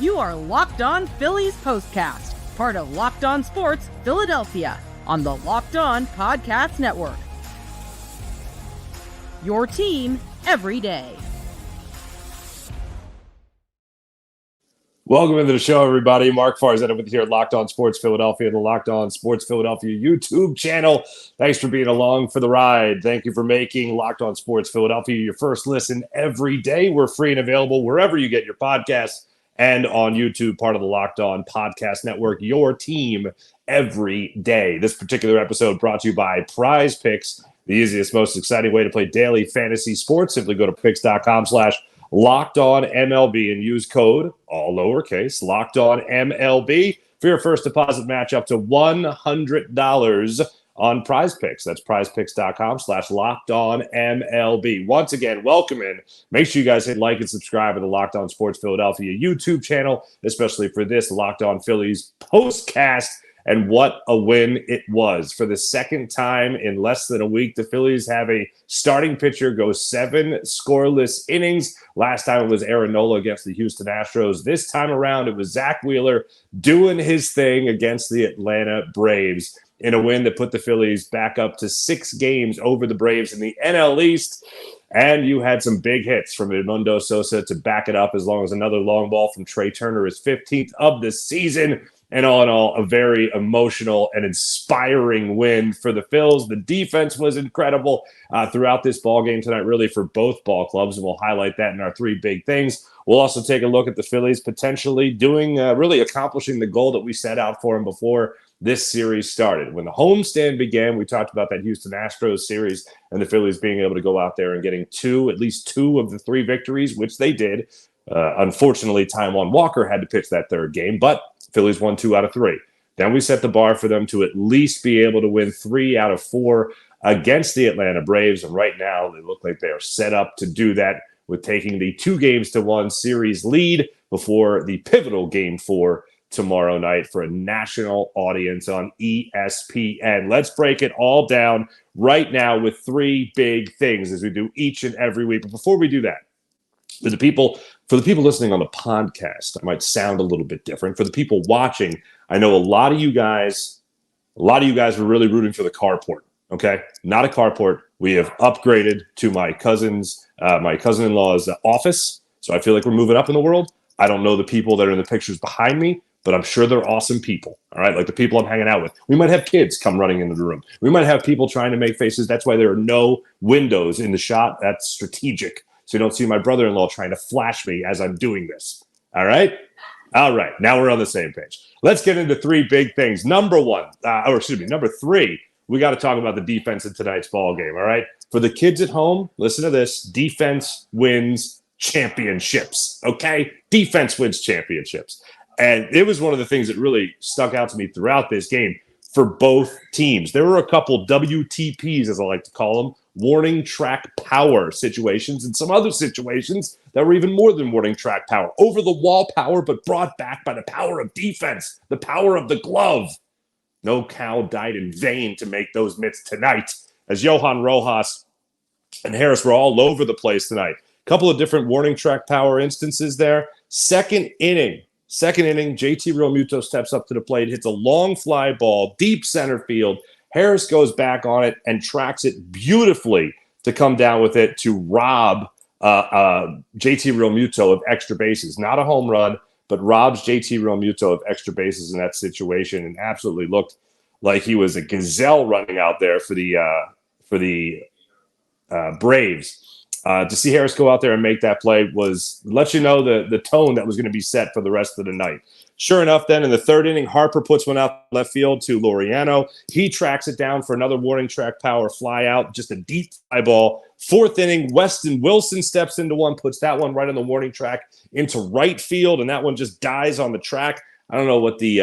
You are Locked On Phillies Postcast, part of Locked On Sports Philadelphia, on the Locked On Podcast Network. Your team every day. Welcome into the show, everybody. Mark Farzetta with you here at Locked On Sports Philadelphia, the Locked On Sports Philadelphia YouTube channel. Thanks for being along for the ride. Thank you for making Locked On Sports Philadelphia your first listen every day. We're free and available wherever you get your podcasts and on YouTube, part of the Locked On Podcast Network, your team every day. This particular episode brought to you by Prize Picks, the easiest, most exciting way to play daily fantasy sports. Simply go to picks.com/Locked On MLB and use code, all lowercase, Locked On MLB for your first deposit match up to $100 on Prize Picks. That's prizepicks.com/Locked On MLB. Once again, welcome in. Make sure you guys hit like and subscribe to the Locked On Sports Philadelphia YouTube channel, especially for this Locked On Phillies postcast. And what a win it was. For the second time in less than a week, the Phillies have a starting pitcher go 7 scoreless innings. Last time it was Aaron Nola against the Houston Astros. This time around, it was Zack Wheeler doing his thing against the Atlanta Braves in a win that put the Phillies back up to 6 games over the Braves in the NL East. And you had some big hits from Edmundo Sosa to back it up, as long as another long ball from Trea Turner, his 15th of the season. And all in all, a very emotional and inspiring win for the Phils. The defense was incredible throughout this ball game tonight, really, for both ball clubs, and we'll highlight that in our 3 big things. We'll also take a look at the Phillies potentially doing, really accomplishing the goal that we set out for them before this series started. When the homestand began, we talked about that Houston Astros series and the Phillies being able to go out there and getting at least two of the 3 victories, which they did. Unfortunately, Taijuan Walker had to pitch that 3rd game, but Phillies won 2 out of 3. Then we set the bar for them to at least be able to win 3 out of 4 against the Atlanta Braves. And right now, they look like they are set up to do that with taking the 2-1 series lead before the pivotal Game 4 tomorrow night for a national audience on ESPN. Let's break it all down right now with 3 big things, as we do each and every week. But before we do that, for the people listening on the podcast, I might sound a little bit different. For the people watching, I know a lot of you guys were really rooting for the carport. Okay, not a carport. We have upgraded to my cousin-in-law's office, so I feel like we're moving up in the world. I don't know the people that are in the pictures behind me, but I'm sure they're awesome people. All right, like the people I'm hanging out with. We might have kids come running into the room. We might have people trying to make faces. That's why there are no windows in the shot. That's strategic. So you don't see my brother-in-law trying to flash me as I'm doing this. All right? All right. Now we're on the same page. Let's get into 3 big things. Number 3, we got to talk about the defense in tonight's ball game. All right? For the kids at home, listen to this. Defense wins championships. Okay? Defense wins championships. And it was one of the things that really stuck out to me throughout this game for both teams. There were a couple WTPs, as I like to call them, warning track power situations, and some other situations that were even more than warning track power. Over-the-wall power, but brought back by the power of defense, the power of the glove. No cow died in vain to make those mitts tonight, as Johan Rojas and Harris were all over the place tonight. A couple of different warning track power instances there. Second inning, JT Realmuto steps up to the plate, hits a long fly ball, deep center field. Harris goes back on it and tracks it beautifully to come down with it to rob JT Realmuto of extra bases. Not a home run, but robs JT Realmuto of extra bases in that situation, and absolutely looked like he was a gazelle running out there for the Braves. To see Harris go out there and make that play lets you know the tone that was going to be set for the rest of the night. Sure enough, then in the 3rd inning, Harper puts one out left field to Laureano. He tracks it down for another warning track power fly out, just a deep fly ball. 4th inning, Weston Wilson steps into one, puts that one right on the warning track into right field, and that one just dies on the track. I don't know what the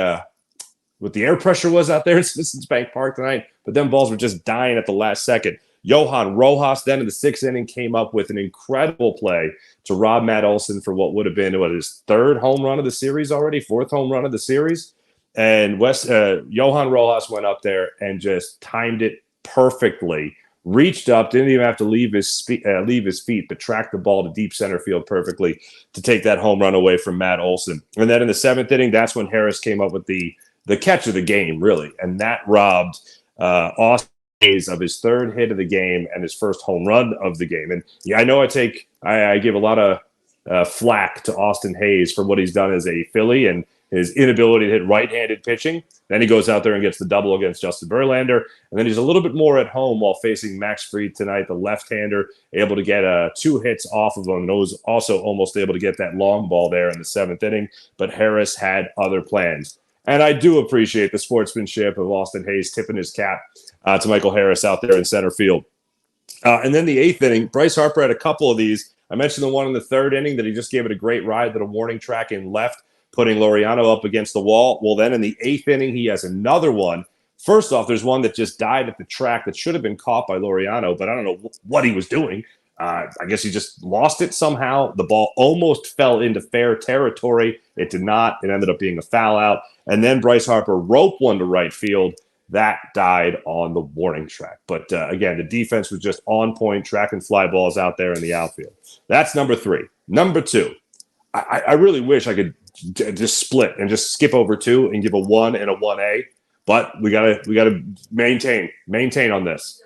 air pressure was out there at Citizens Bank Park tonight, but them balls were just dying at the last second. Johan Rojas then in the 6th inning came up with an incredible play to rob Matt Olson for what would have been his 3rd home run of the series already, 4th home run of the series. And Johan Rojas went up there and just timed it perfectly reached up, didn't even have to leave his feet, but tracked the ball to deep center field perfectly to take that home run away from Matt Olson. And then in the 7th inning, that's when Harris came up with the catch of the game, really, and that robbed Austin Hayes of his 3rd hit of the game and his first home run of the game. And yeah, I know I give a lot of flack to Austin Hayes for what he's done as a Philly and his inability to hit right-handed pitching. Then he goes out there and gets the double against Justin Verlander. And then he's a little bit more at home while facing Max Fried tonight, the left-hander, able to get 2 hits off of him. And was also almost able to get that long ball there in the 7th inning. But Harris had other plans. And I do appreciate the sportsmanship of Austin Hayes tipping his cap to Michael Harris out there in center field. And then the 8th inning, Bryce Harper had a couple of these. I mentioned the one in the 3rd inning that he just gave it a great ride to the warning track in left, putting Laureano up against the wall. Well, then in the 8th inning, he has another one. First off, there's one that just died at the track that should have been caught by Laureano, but I don't know what he was doing. I guess he just lost it somehow. The ball almost fell into fair territory. It did not. It ended up being a foul out. And then Bryce Harper roped one to right field. That died on the warning track. But again, the defense was just on point, tracking fly balls out there in the outfield. That's number 3. Number 2, I really wish I could just split and just skip over 2 and give a 1 and a 1A. But we gotta maintain on this.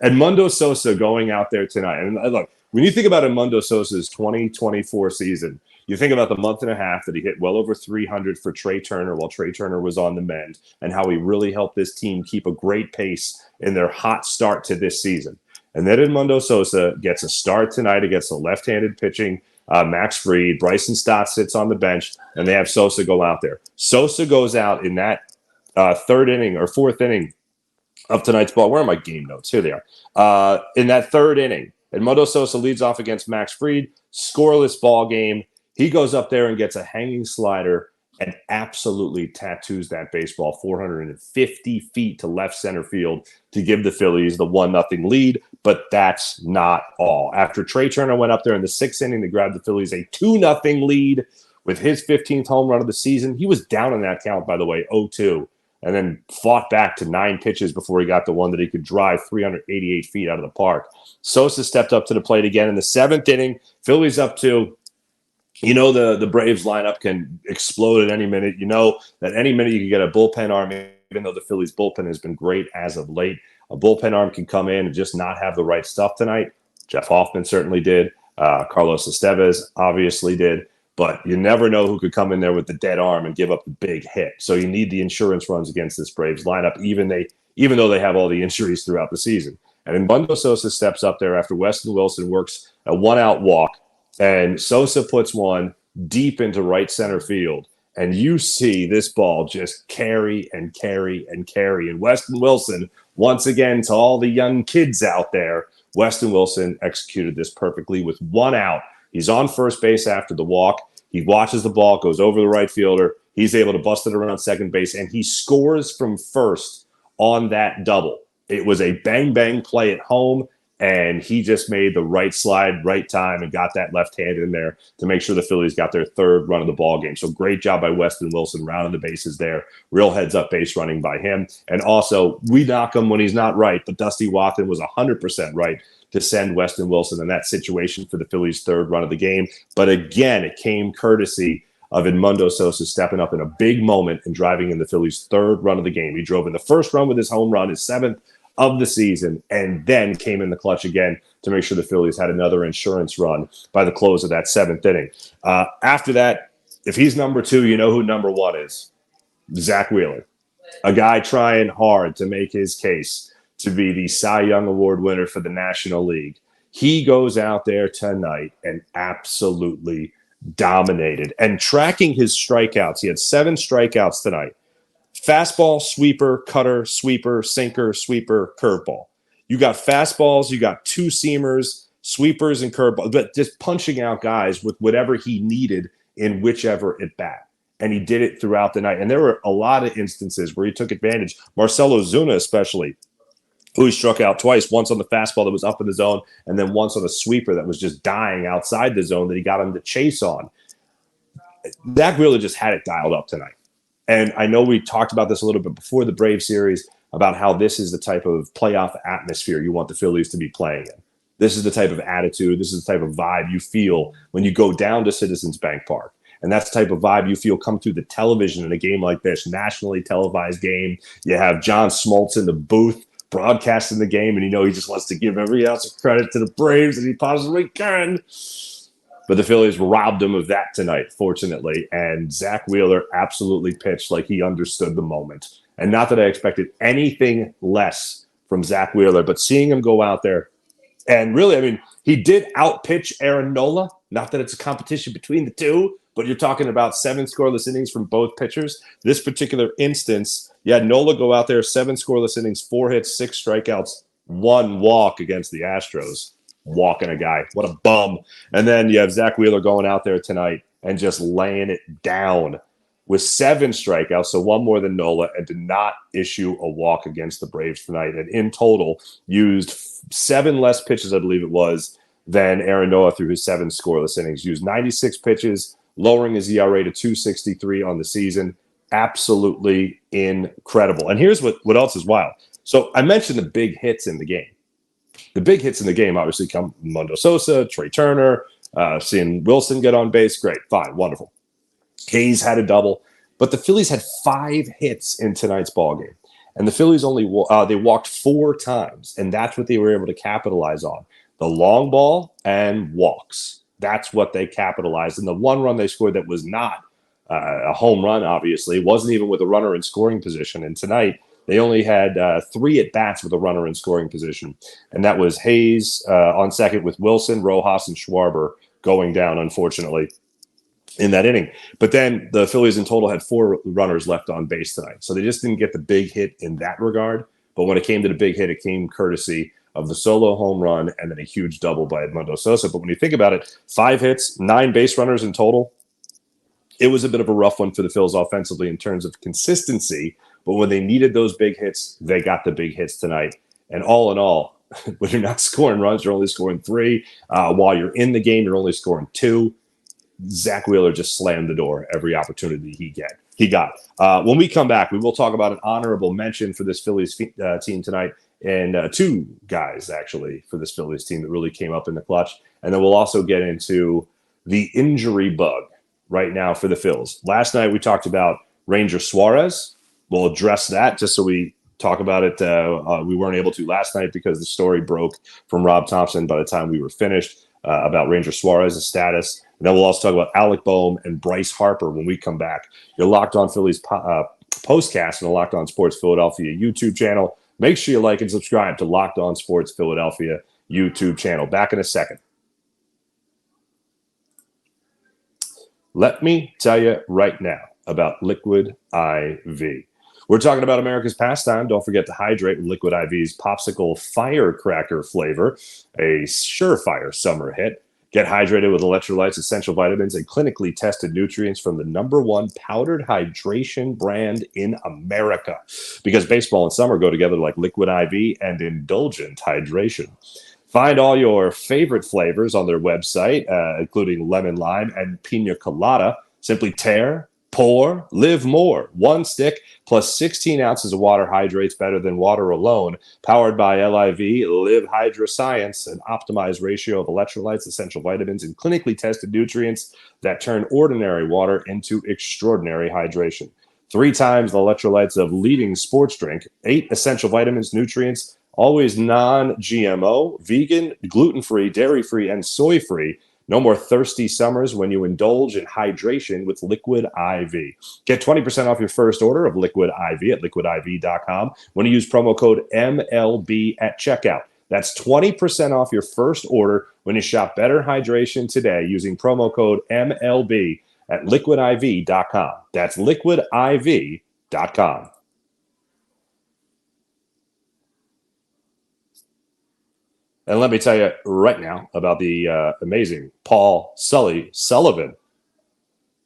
Edmundo Sosa going out there tonight. And look, when you think about Edmundo Sosa's 2024 season, you think about the month and a half that he hit well over 300 for Trea Turner while Trea Turner was on the mend, and how he really helped this team keep a great pace in their hot start to this season. And then Edmundo Sosa gets a start tonight against the left-handed pitching Max Fried. Bryson Stott sits on the bench, and they have Sosa go out there. Sosa goes out in that 3rd inning or 4th inning of tonight's ball. Where are my game notes? Here they are. In that 3rd inning, Edmundo Sosa leads off against Max Fried. Scoreless ball game. He goes up there and gets a hanging slider and absolutely tattoos that baseball 450 feet to left center field to give the Phillies the 1-0 lead. But that's not all. After Trea Turner went up there in the 6th inning to grab the Phillies a 2-0 lead with his 15th home run of the season. He was down in that count, by the way, 0-2, and then fought back to 9 pitches before he got the one that he could drive 388 feet out of the park. Sosa stepped up to the plate again in the 7th inning. Phillies up 2. You know the Braves lineup can explode at any minute. You know that any minute you can get a bullpen arm, even though the Phillies bullpen has been great as of late. A bullpen arm can come in and just not have the right stuff tonight. Jeff Hoffman certainly did. Carlos Esteves obviously did. But you never know who could come in there with the dead arm and give up the big hit. So you need the insurance runs against this Braves lineup, even though they have all the injuries throughout the season. And Edmundo Sosa steps up there after Weston Wilson works a 1-out walk. And Sosa puts one deep into right center field. And you see this ball just carry and carry and carry. And Weston Wilson, once again, to all the young kids out there, Weston Wilson executed this perfectly with 1 out. He's on first base after the walk. He watches the ball, goes over the right fielder. He's able to bust it around second base, and he scores from first on that double. It was a bang-bang play at home. And he just made the right slide, right time, and got that left hand in there to make sure the Phillies got their 3rd run of the ball game. So great job by Weston Wilson, rounding the bases there. Real heads-up base running by him. And also, we knock him when he's not right, but Dusty Wathan was 100% right to send Weston Wilson in that situation for the Phillies' 3rd run of the game. But again, it came courtesy of Edmundo Sosa stepping up in a big moment and driving in the Phillies' 3rd run of the game. He drove in the 1st run with his home run, his 7th of the season, and then came in the clutch again to make sure the Phillies had another insurance run by the close of that 7th inning. After that, if he's number 2, you know who number 1 is. Zack Wheeler, a guy trying hard to make his case to be the Cy Young Award winner for the National League. He goes out there tonight and absolutely dominated. And tracking his strikeouts, he had 7 strikeouts tonight. Fastball, sweeper, cutter, sweeper, sinker, sweeper, curveball. You got fastballs, you got 2 seamers, sweepers, and curveballs, but just punching out guys with whatever he needed in whichever at bat. And he did it throughout the night. And there were a lot of instances where he took advantage. Marcelo Zuna especially, who he struck out twice, once on the fastball that was up in the zone, and then once on a sweeper that was just dying outside the zone that he got him to chase on. Zack really just had it dialed up tonight. And I know we talked about this a little bit before the Braves series, about how this is the type of playoff atmosphere you want the Phillies to be playing in. This is the type of attitude, this is the type of vibe you feel when you go down to Citizens Bank Park. And that's the type of vibe you feel come through the television in a game like this, nationally televised game. You have John Smoltz in the booth broadcasting the game, and he just wants to give every ounce of credit to the Braves that he possibly can. But the Phillies robbed him of that tonight, fortunately. And Zack Wheeler absolutely pitched like he understood the moment. And not that I expected anything less from Zack Wheeler, but seeing him go out there, and really, he did outpitch Aaron Nola. Not that it's a competition between the two, but you're talking about 7 scoreless innings from both pitchers. This particular instance, you had Nola go out there, 7 scoreless innings, 4 hits, 6 strikeouts, 1 walk against the Astros. Walking a guy. What a bum. And then you have Zack Wheeler going out there tonight and just laying it down with 7 strikeouts, so 1 more than Nola, and did not issue a walk against the Braves tonight. And in total, used 7 less pitches, I believe it was, than Aaron Nola through his 7 scoreless innings. Used 96 pitches, lowering his ERA to 2.63 on the season. Absolutely incredible. And here's what else is wild. So I mentioned the big hits in the game. The big hits in the game obviously come from Edmundo Sosa, Trea Turner, seeing Wilson get on base. Great, fine, wonderful. Hayes had a double, but the Phillies had 5 hits in tonight's ballgame. And the Phillies they walked 4 times, and that's what they were able to capitalize on. The long ball and walks. That's what they capitalized. And the 1 run they scored that was not a home run, obviously, wasn't even with a runner in scoring position. And tonight, they only had 3 at-bats with a runner in scoring position. And that was Hayes on second with Wilson, Rojas, and Schwarber going down, unfortunately, in that inning. But then the Phillies in total had 4 runners left on base tonight. So they just didn't get the big hit in that regard. But when it came to the big hit, it came courtesy of the solo home run and then a huge double by Edmundo Sosa. But when you think about it, 5 hits, 9 base runners in total. It was a bit of a rough one for the Phils offensively in terms of consistency. But when they needed those big hits, they got the big hits tonight. And all in all, when you're not scoring runs, you're only scoring 3. While you're in the game, you're only scoring 2. Zack Wheeler just slammed the door every opportunity he got. When we come back, we will talk about an honorable mention for this Phillies team tonight, and 2 guys, actually, for this Phillies team that really came up in the clutch. And then we'll also get into the injury bug right now for the Phils. Last night, we talked about Ranger Suarez. We'll address that just so we talk about it. We weren't able to last night because the story broke from Rob Thompson by the time we were finished about Ranger Suarez's status. And then we'll also talk about Alec Boehm and Bryce Harper when we come back. You're Locked On Phillies postcast on the Locked On Sports Philadelphia YouTube channel. Make sure you like and subscribe to Locked On Sports Philadelphia YouTube channel. Back in a second. Let me tell you right now about Liquid IV. We're talking about America's pastime. Don't forget to hydrate with Liquid IV's Popsicle Firecracker flavor, a surefire summer hit. Get hydrated with electrolytes, essential vitamins, and clinically tested nutrients from the #1 powdered hydration brand in America. Because baseball and summer go together like Liquid IV and indulgent hydration. Find all your favorite flavors on their website, including lemon lime and pina colada. Simply tear, pour, live more. 1 stick plus 16 ounces of water hydrates better than water alone. Powered by LIV, Live Hydra Science, an optimized ratio of electrolytes, essential vitamins, and clinically tested nutrients that turn ordinary water into extraordinary hydration. 3 times the electrolytes of leading sports drink, 8 essential vitamins, nutrients, always non-GMO, vegan, gluten-free, dairy-free, and soy-free. No more thirsty summers when you indulge in hydration with Liquid IV. Get 20% off your first order of Liquid IV at liquidiv.com when you use promo code MLB at checkout. That's 20% off your first order when you shop Better Hydration today using promo code MLB at liquidiv.com. That's liquidiv.com. And let me tell you right now about the amazing Paul Sullivan.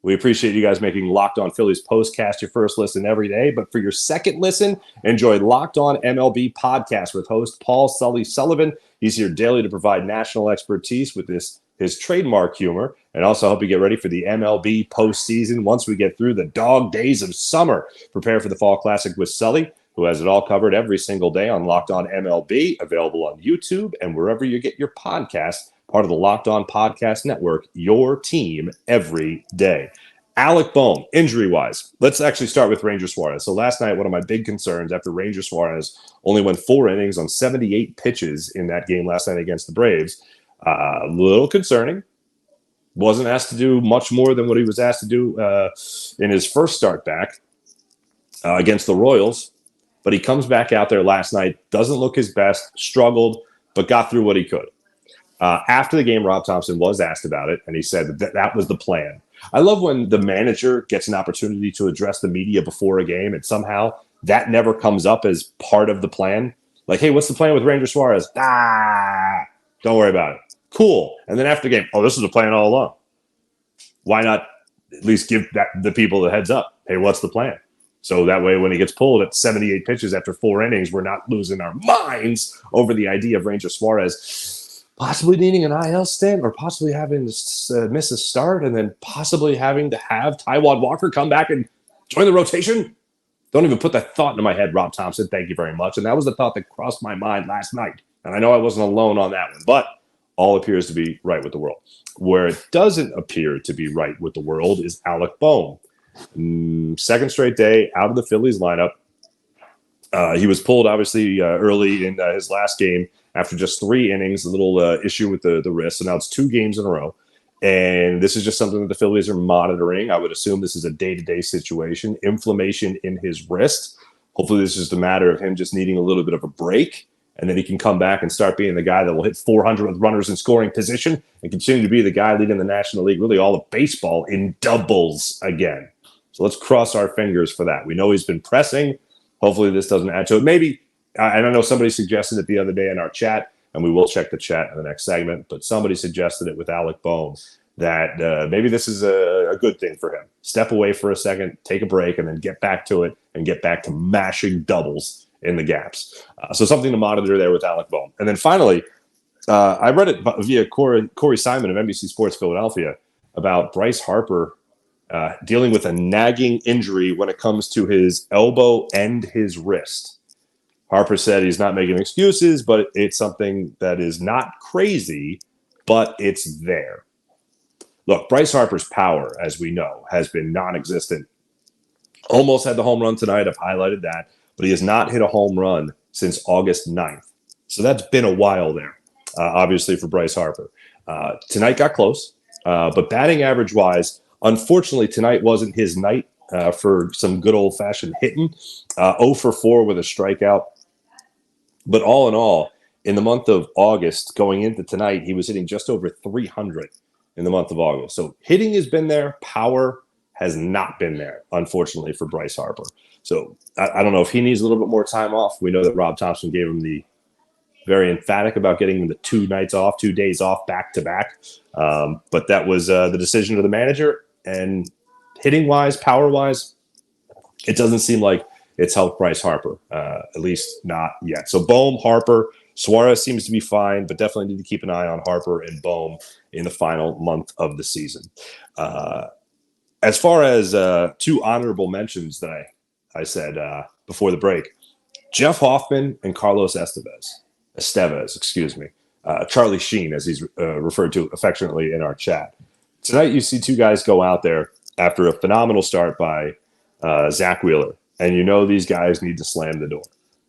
We appreciate you guys making Locked On Phillies postcast your first listen every day. But for your second listen, enjoy Locked On MLB podcast with host Paul Sullivan. He's here daily to provide national expertise with his trademark humor, and also help you get ready for the MLB postseason once we get through the dog days of summer. Prepare for the Fall Classic with Sully, who has it all covered every single day on Locked On MLB, available on YouTube and wherever you get your podcast, part of the Locked On Podcast Network, your team every day. Alec Bohm, injury-wise. Let's actually start with Ranger Suarez. So last night, one of my big concerns after Ranger Suarez only went 4 innings on 78 pitches in that game last night against the Braves, a little concerning. Wasn't asked to do much more than what he was asked to do in his first start back against the Royals. But he comes back out there last night, doesn't look his best, struggled, but got through what he could. After the game, Rob Thompson was asked about it, and he said that was the plan. I love when the manager gets an opportunity to address the media before a game, and somehow that never comes up as part of the plan. Like, hey, what's the plan with Ranger Suarez? Don't worry about it. Cool. And then after the game, this was the plan all along. Why not at least give the people the heads up? Hey, what's the plan? So that way, when he gets pulled at 78 pitches after 4 innings, we're not losing our minds over the idea of Ranger Suarez possibly needing an IL stint or possibly having to miss a start and then possibly having to have Taijuan Walker come back and join the rotation. Don't even put that thought into my head, Rob Thompson. Thank you very much. And that was the thought that crossed my mind last night. And I know I wasn't alone on that one, but all appears to be right with the world. Where it doesn't appear to be right with the world is Alec Bohm. Second straight day out of the Phillies lineup. He was pulled, obviously, early in his last game after just 3 innings, a little issue with the wrist. So now it's 2 games in a row. And this is just something that the Phillies are monitoring. I would assume this is a day-to-day situation. Inflammation in his wrist. Hopefully this is just a matter of him just needing a little bit of a break. And then he can come back and start being the guy that will hit 400 with runners in scoring position and continue to be the guy leading the National League, really all of baseball, in doubles again. So let's cross our fingers for that. We know he's been pressing. Hopefully this doesn't add to it. Maybe, and I know somebody suggested it the other day in our chat, and we will check the chat in the next segment, but somebody suggested it with Alec Bohm that maybe this is a good thing for him. Step away for a second, take a break, and then get back to it and get back to mashing doubles in the gaps. So something to monitor there with Alec Bohm. And then finally, I read it via Corey Simon of NBC Sports Philadelphia about Bryce Harper dealing with a nagging injury when it comes to his elbow and his wrist. Harper said he's not making excuses, but it's something that is not crazy, but it's there. Look, Bryce Harper's power, as we know, has been non-existent. Almost had the home run tonight. I've highlighted that. But he has not hit a home run since August 9th. So that's been a while there, obviously, for Bryce Harper. Tonight got close, but batting average-wise, unfortunately, tonight wasn't his night for some good old-fashioned hitting. 0 for 4 with a strikeout. But all in all, in the month of August, going into tonight, he was hitting just over 300 in the month of August. So hitting has been there. Power has not been there, unfortunately, for Bryce Harper. So I don't know if he needs a little bit more time off. We know that Rob Thompson gave him the very emphatic about getting him the 2 nights off, 2 days off back-to-back. But that was the decision of the manager. And hitting-wise, power-wise, it doesn't seem like it's helped Bryce Harper, at least not yet. So Bohm, Harper, Suarez seems to be fine, but definitely need to keep an eye on Harper and Bohm in the final month of the season. As far as 2 honorable mentions that I said before the break, Jeff Hoffman and Carlos Esteves, Charlie Sheen, as he's referred to affectionately in our chat. Tonight you see 2 guys go out there after a phenomenal start by Zack Wheeler, and you know these guys need to slam the door.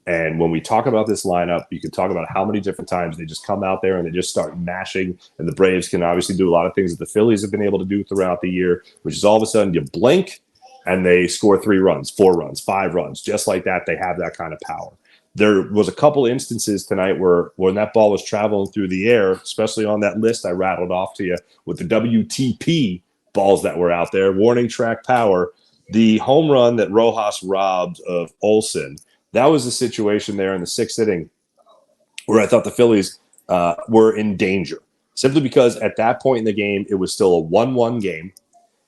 And when we talk about this lineup, you can talk about how many different times they just come out there and they just start mashing, and the Braves can obviously do a lot of things that the Phillies have been able to do throughout the year, which is all of a sudden you blink and they score 3 runs, 4 runs, 5 runs. Just like that, they have that kind of power. There was a couple instances tonight where when that ball was traveling through the air, especially on that list I rattled off to you with the WTP balls that were out there, warning track power, the home run that Rojas robbed of Olson, that was a situation there in the 6th inning where I thought the Phillies were in danger, simply because at that point in the game, it was still a 1-1 game.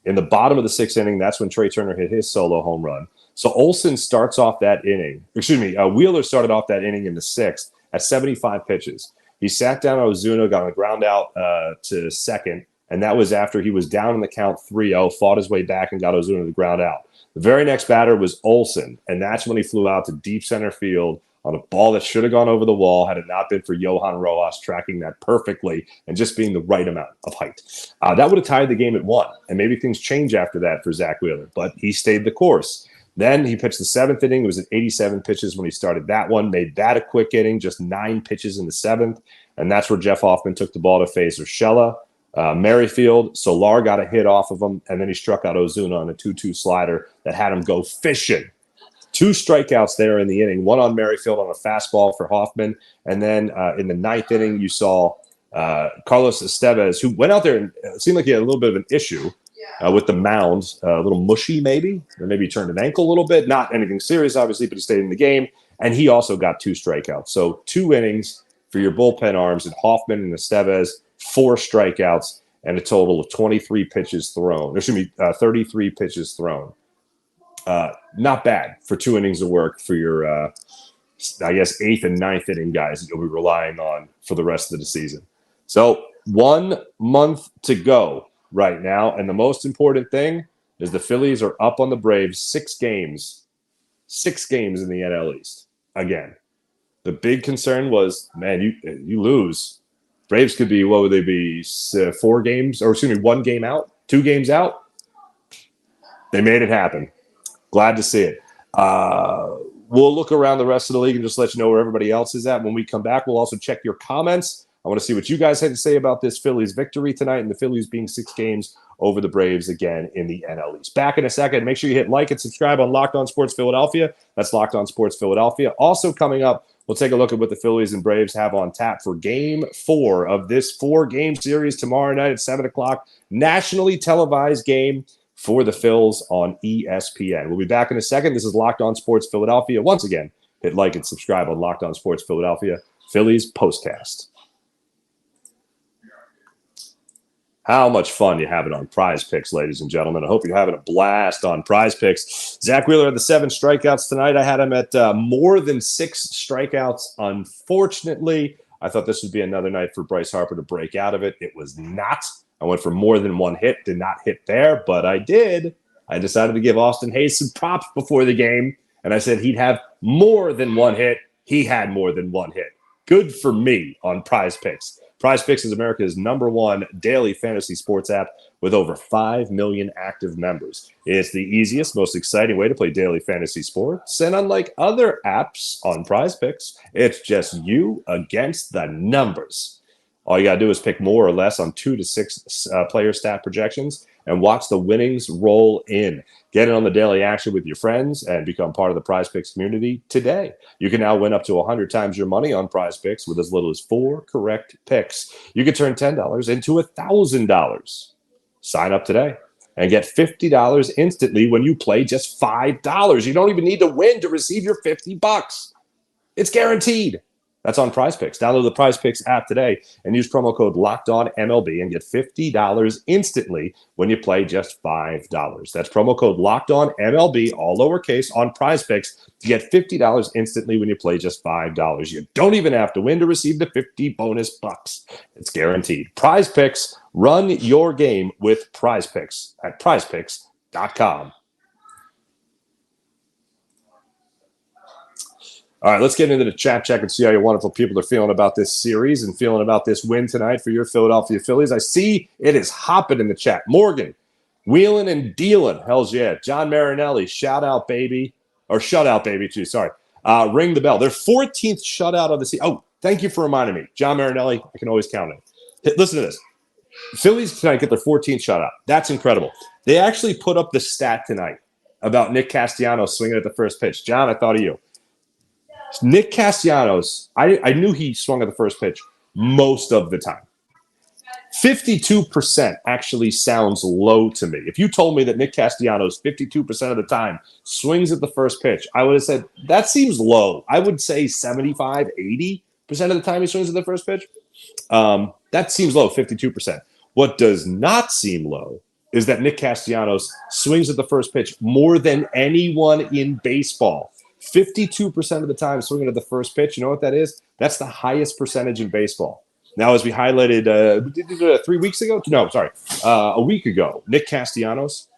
In the bottom of the 6th inning, that's when Trea Turner hit his solo home run. So Olson starts off that inning. Wheeler started off that inning in the 6th at 75 pitches. He sat down Ozuna, got a ground out to second, and that was after he was down in the count 3-0, fought his way back and got Ozuna to the ground out. The very next batter was Olson, and that's when he flew out to deep center field on a ball that should have gone over the wall had it not been for Johan Rojas tracking that perfectly and just being the right amount of height. That would have tied the game at 1, and maybe things change after that for Zack Wheeler, but he stayed the course. Then he pitched the 7th inning. It was at 87 pitches when he started that one, made that a quick inning, just 9 pitches in the 7th, and that's where Jeff Hoffman took the ball to face Urshela. Merrifield, Solar got a hit off of him, and then he struck out Ozuna on a 2-2 slider that had him go fishing. 2 strikeouts there in the inning, one on Merrifield on a fastball for Hoffman. And then in the 9th inning, you saw Carlos Esteves, who went out there and it seemed like he had a little bit of an issue with the mound, a little mushy maybe, or maybe he turned an ankle a little bit. Not anything serious, obviously, but he stayed in the game. And he also got 2 strikeouts. So 2 innings for your bullpen arms and Hoffman and Esteves, 4 strikeouts, and a total of 23 pitches thrown. There should be 33 pitches thrown. Not bad for 2 innings of work for your, I guess, 8th and 9th inning guys that you'll be relying on for the rest of the season. So 1 month to go right now. And the most important thing is the Phillies are up on the Braves 6 games. 6 games in the NL East. Again, the big concern was, man, you lose. Braves could be, what would they be, 4 games, or excuse me, 1 game out, 2 games out? They made it happen. Glad to see it. We'll look around the rest of the league and just let you know where everybody else is at. When we come back, we'll also check your comments. I want to see what you guys had to say about this Phillies victory tonight and the Phillies being 6 games over the Braves again in the NL East. Back in a second. Make sure you hit like and subscribe on Locked On Sports Philadelphia. That's Locked On Sports Philadelphia. Also coming up, we'll take a look at what the Phillies and Braves have on tap for Game 4 of this 4-game series tomorrow night at 7 o'clock. Nationally televised game for the Phils on ESPN. We'll be back in a second. This is Locked On Sports Philadelphia. Once again, hit like and subscribe on Locked On Sports Philadelphia, Phillies postcast. How much fun you having on Prize Picks, ladies and gentlemen. I hope you're having a blast on Prize Picks. Zack Wheeler had the 7 strikeouts tonight. I had him at more than 6 strikeouts. Unfortunately, I thought this would be another night for Bryce Harper to break out of it. It was not. I went for more than 1 hit, did not hit there, but I did. I decided to give Austin Hayes some props before the game, and I said he'd have more than 1 hit. He had more than 1 hit. Good for me on Prize Picks. Prize Picks is America's #1 daily fantasy sports app with over 5 million active members. It's the easiest, most exciting way to play daily fantasy sports, and unlike other apps on Prize Picks, it's just you against the numbers. All you got to do is pick more or less on 2 to 6 player stat projections and watch the winnings roll in. Get in on the daily action with your friends and become part of the Prize Picks community today. You can now win up to 100 times your money on Prize Picks with as little as 4 correct picks. You can turn $10 into $1,000. Sign up today and get $50 instantly when you play just $5. You don't even need to win to receive your $50. It's guaranteed. That's on Prize Picks. Download the Prize Picks app today and use promo code LOCKEDONMLB and get $50 instantly when you play just $5. That's promo code LOCKEDONMLB, all lowercase, on Prize Picks to get $50 instantly when you play just $5. You don't even have to win to receive the 50 bonus bucks. It's guaranteed. Prize Picks. Run your game with Prize Picks at prizepicks.com. All right, let's get into the chat check and see how you wonderful people are feeling about this series and feeling about this win tonight for your Philadelphia Phillies. I see it is hopping in the chat. Morgan, wheeling and dealing. Hells yeah. John Marinelli, shout out, baby. Or shutout, baby, too. Sorry. Ring the bell. Their 14th shutout of the season. Oh, thank you for reminding me. John Marinelli, I can always count it. Listen to this. Phillies tonight get their 14th shutout. That's incredible. They actually put up the stat tonight about Nick Castellanos swinging at the first pitch. John, I thought of you. Nick Castellanos, I knew he swung at the first pitch most of the time. 52% actually sounds low to me. If you told me that Nick Castellanos 52% of the time swings at the first pitch, I would have said, that seems low. I would say 75, 80% of the time he swings at the first pitch. That seems low, 52%. What does not seem low is that Nick Castellanos swings at the first pitch more than anyone in baseball. 52% of the time swinging at the first pitch. You know what that is? That's the highest percentage in baseball. Now, as we highlighted 3 weeks ago, no, sorry, a week ago, Nick Castellanos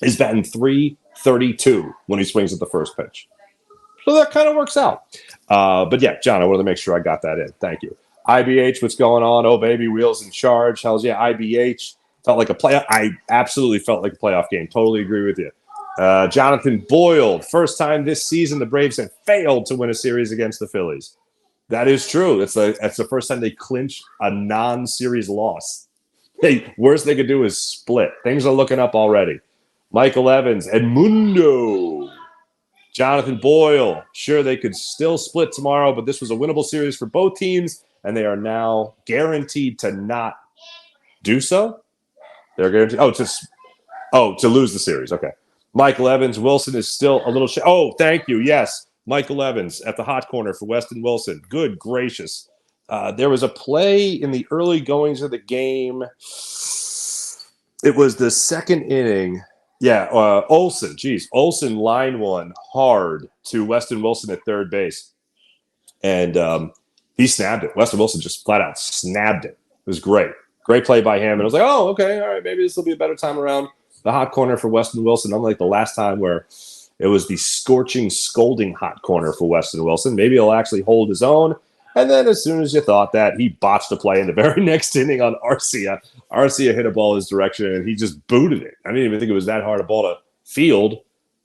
is batting .332 when he swings at the first pitch. So that kind of works out. But yeah, John, I wanted to make sure I got that in. Thank you. IBH, what's going on? Oh, baby, wheels in charge. Hells yeah, IBH. Felt like a playoff. I absolutely felt like a playoff game. Totally agree with you. Jonathan Boyle, first time this season the Braves have failed to win a series against the Phillies. That is true. That's the first time they clinched a non-series loss. Hey, worst they could do is split. Things are looking up already. Michael Evans, Edmundo, Jonathan Boyle. Sure, they could still split tomorrow, but this was a winnable series for both teams, and they are now guaranteed to not do so. They're guaranteed. To lose the series. Okay. Michael Evans, Wilson is still a little. Thank you. Yes, Michael Evans at the hot corner for Weston Wilson. Good gracious. There was a play in the early goings of the game. It was the second inning. Yeah, Olsen. Olsen line one hard to Weston Wilson at third base. And he snapped it. Weston Wilson just flat out snapped it. It was great. Great play by him. And I was like, oh, okay, all right, maybe this will be a better time around the hot corner for Weston Wilson, unlike the last time where it was the scorching, scolding hot corner for Weston Wilson. Maybe he'll actually hold his own. And then as soon as you thought that, he botched a play in the very next inning on Arcia. Arcia hit a ball his direction, and he just booted it. I didn't even think it was that hard a ball to field,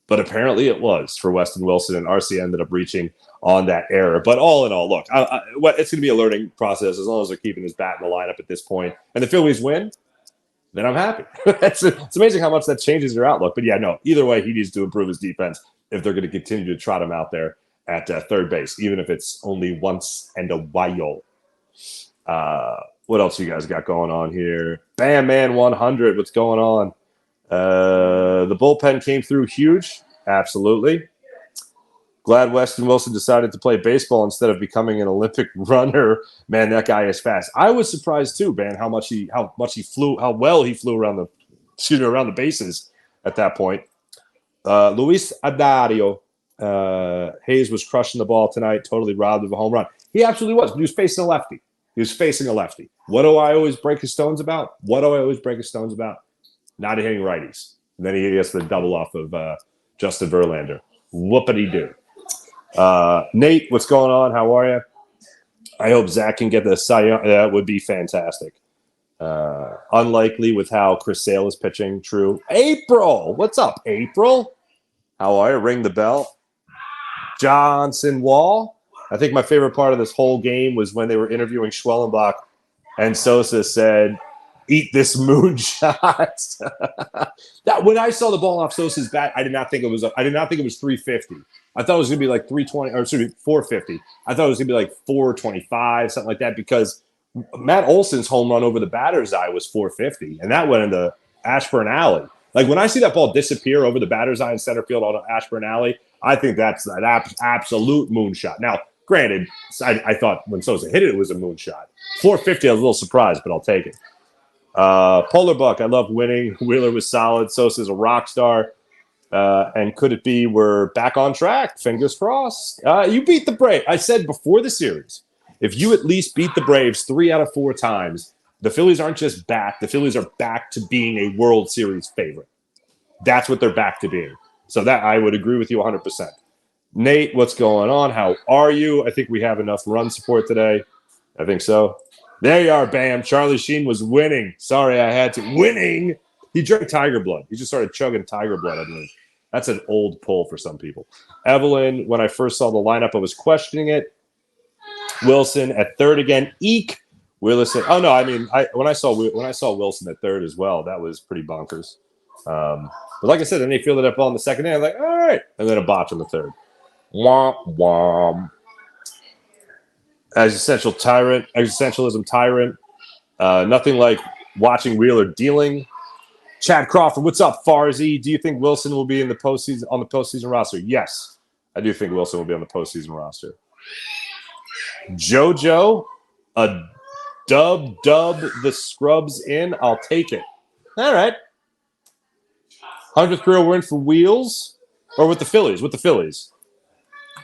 but apparently it was for Weston Wilson, and Arcia ended up reaching on that error. But all in all, look, it's going to be a learning process as long as they're keeping his bat in the lineup at this point. And the Phillies win, then I'm happy. It's amazing how much that changes your outlook. But yeah, no, either way, he needs to improve his defense if they're going to continue to trot him out there at third base, even if it's only once in a while. What else you guys got going on here? Bam Man 100, what's going on? The bullpen came through huge. Absolutely. Glad Weston Wilson decided to play baseball instead of becoming an Olympic runner. Man, that guy is fast. I was surprised too, man, how well he flew around the bases at that point. Luis Adario, Hayes was crushing the ball tonight, totally robbed of a home run. He absolutely was. He was facing a lefty. What do I always break his stones about? Not hitting righties. And then he gets the double off of Justin Verlander. Whoopity-doo. Nate, what's going on? How are you? I hope Zach can get the Cy Young. That would be fantastic. Unlikely with how Chris Sale is pitching. True. April, what's up, April? How are you? Ring the bell. Johnson Wall. I think my favorite part of this whole game was when they were interviewing Schwellenbach and Sosa said, "Eat this moonshot." When I saw the ball off Sosa's bat, I did not think it was 350. I thought it was going to be like 320 or 450. I thought it was going to be like 425, something like that, because Matt Olson's home run over the batter's eye was 450, and that went into Ashburn Alley. Like when I see that ball disappear over the batter's eye in center field on Ashburn Alley, I think that's an absolute moonshot. Now, granted, I thought when Sosa hit it was a moonshot. 450, I was a little surprised, but I'll take it. Polar Buck, I love winning. Wheeler was solid. Sosa's a rock star. And could it be we're back on track? Fingers crossed. You beat the Braves. I said before the series, if you at least beat the Braves 3 out of 4 times, the Phillies aren't just back. The Phillies are back to being a World Series favorite. That's what they're back to being. So that I would agree with you 100%. Nate, what's going on? How are you? I think we have enough run support today. I think so. There you are, Bam. Charlie Sheen was winning. Sorry, I had to. Winning. He drank tiger blood. He just started chugging tiger blood, I believe. That's an old pull for some people. Evelyn, when I first saw the lineup, I was questioning it. Wilson at third again. Eek. Wheeler said, "Oh no, I mean, when I saw Wilson at third as well, that was pretty bonkers." But like I said, then they fielded that ball in the second inning. I'm like, all right, and then a botch in the third. Womp womp. Existentialism tyrant. Nothing like watching Wheeler dealing. Chad Crawford, what's up, Farzy? Do you think Wilson will be in the postseason roster? Yes, I do think Wilson will be on the postseason roster. JoJo, a dub the scrubs in. I'll take it. All right. 100th career win for Wheels or with the Phillies? With the Phillies.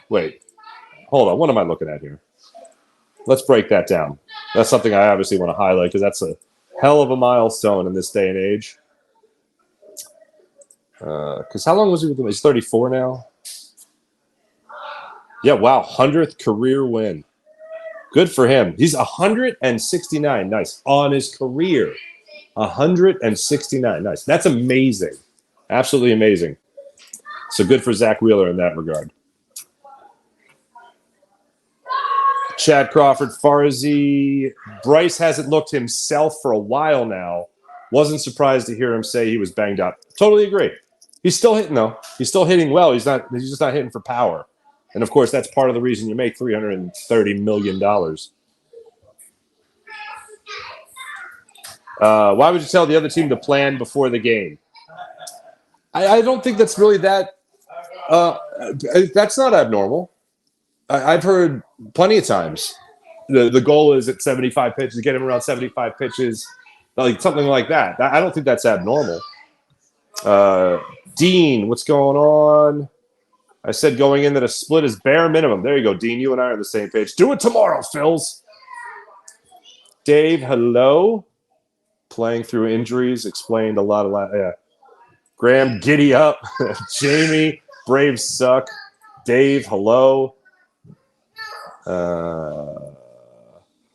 Wait, hold on. What am I looking at here? Let's break that down. That's something I obviously want to highlight because that's a hell of a milestone in this day and age. Because how long was he with them? He's 34 now. Yeah, wow, 100th career win. Good for him. He's 169. Nice. On his career. 169. Nice. That's amazing. Absolutely amazing. So good for Zack Wheeler in that regard. Chad Crawford, Farzi. Bryce hasn't looked himself for a while now. Wasn't surprised to hear him say he was banged up. Totally agree. He's still hitting, though. He's still hitting well. He's just not hitting for power. And, of course, that's part of the reason you make $330 million. Why would you tell the other team to plan before the game? I don't think that's really that that's not abnormal. I've heard plenty of times the goal is at 75 pitches, get him around 75 pitches, like something like that. I don't think that's abnormal. Dean, what's going on? I said going in that a split is bare minimum. There you go, Dean. You and I are on the same page. Do it tomorrow, Phils. Dave, hello. Playing through injuries explained a lot of yeah. Graham, giddy up. Jamie, Braves suck. Dave, hello.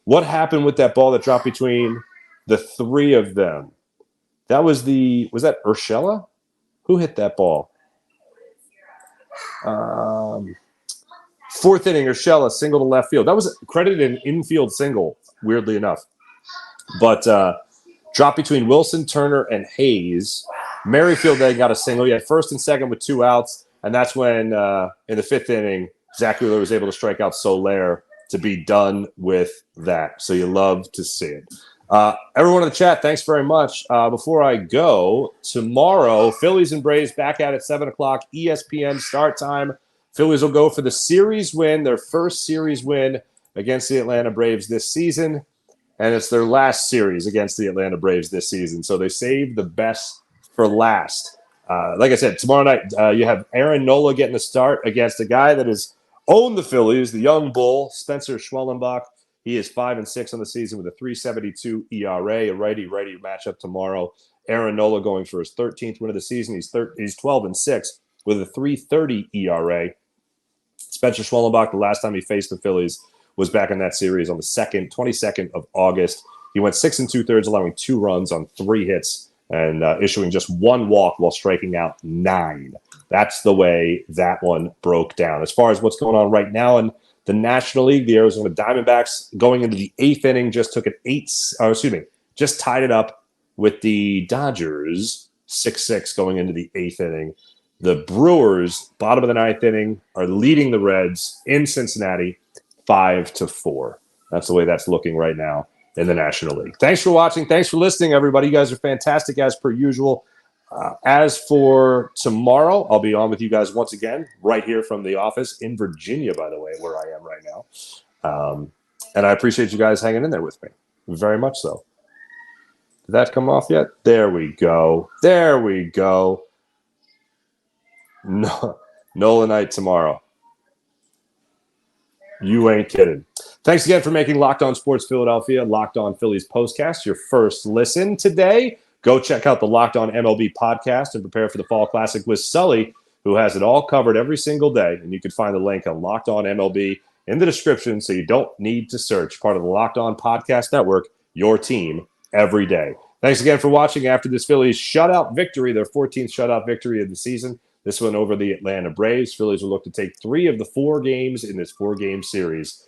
What happened with that ball that dropped between the three of them? Was that Urshela? Who hit that ball? Fourth inning, Urshela, single to left field. That was credited an infield single, weirdly enough. But dropped between Wilson, Turner, and Hayes. Merrifield then got a single. You had first and second with 2 outs, and that's when in the 5th inning, Zack Wheeler was able to strike out Soler to be done with that. So you love to see it. Everyone in the chat, thanks very much. Before I go, tomorrow, Phillies and Braves back out at 7 o'clock, ESPN start time. Phillies will go for the series win, their first series win against the Atlanta Braves this season, and it's their last series against the Atlanta Braves this season. So they saved the best for last. Like I said, tomorrow night, you have Aaron Nola getting the start against a guy that has owned the Phillies, the young bull, Spencer Schwellenbach. He is 5-6 on the season with a 3.72 ERA, a righty-righty matchup tomorrow. Aaron Nola going for his 13th win of the season. He's 12-6 with a 3.30 ERA. Spencer Schwellenbach, the last time he faced the Phillies, was back in that series on the 22nd of August. He went 6 2/3, allowing 2 runs on 3 hits and issuing just 1 walk while striking out 9. That's the way that one broke down. As far as what's going on right now in the National League, the Arizona Diamondbacks going into the 8th inning just tied it up with the Dodgers 6-6 going into the 8th inning. The Brewers, bottom of the 9th inning, are leading the Reds in Cincinnati 5-4. That's the way that's looking right now in the National League. Thanks for watching. Thanks for listening, everybody. You guys are fantastic as per usual. As for tomorrow, I'll be on with you guys once again right here from the office in Virginia, by the way, where I am right now. And I appreciate you guys hanging in there with me. Very much so. Did that come off yet? There we go. There we go. No, Nola night tomorrow. You ain't kidding. Thanks again for making Locked On Sports Philadelphia, Locked On Phillies postcast your first listen today. Go check out the Locked On MLB podcast and prepare for the Fall Classic with Sully, who has it all covered every single day. And you can find the link on Locked On MLB in the description, so you don't need to search. Part of the Locked On Podcast Network, your team every day. Thanks again for watching after this Phillies shutout victory, their 14th shutout victory of the season. This one over the Atlanta Braves. Phillies will look to take 3 of the 4 games in this 4-game series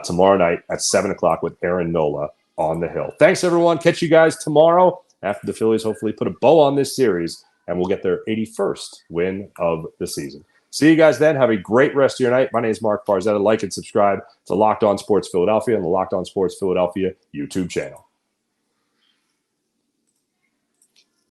tomorrow night at 7 o'clock with Aaron Nola on the hill. Thanks, everyone. Catch you guys tomorrow after the Phillies hopefully put a bow on this series and we'll get their 81st win of the season. See you guys then. Have a great rest of your night. My name is Mark Farzetta. Like and subscribe to Locked On Sports Philadelphia and the Locked On Sports Philadelphia YouTube channel.